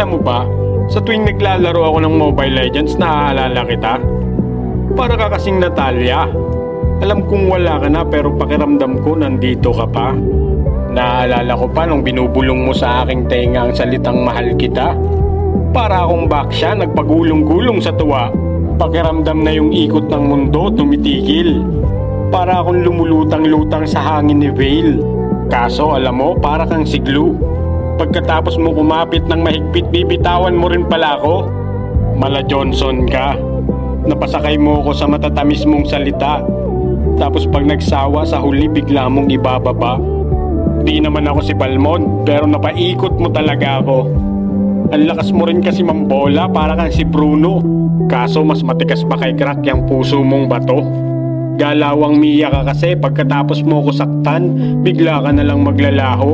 Alam mo ba, sa tuwing naglalaro ako ng Mobile Legends, naaalala kita. Para ka kasing Natalia. Alam kong wala ka na pero pakiramdam ko nandito ka pa. Naaalala ko pa nung binubulong mo sa aking tenga ang salitang mahal kita. Para akong baksya nagpagulong-gulong sa tuwa. Pakiramdam na yung ikot ng mundo tumitigil. Para akong lumulutang-lutang sa hangin ni Vale. Kaso alam mo, para kang siglu. Pagkatapos mo kumapit ng mahigpit, bibitawan mo rin pala ako. Mala Johnson ka. Napasakay mo ako sa matatamis mong salita. Tapos pag nagsawa sa huli, bigla mong ibababa. Di naman ako si Balmond, pero napaikot mo talaga ako. Ang lakas mo rin kasi mambola, para kang si Bruno. Kaso mas matigas pa kay Crack yung puso mong bato. Galawang Mia ka kasi, pagkatapos mo ko saktan, bigla ka na lang maglalaho.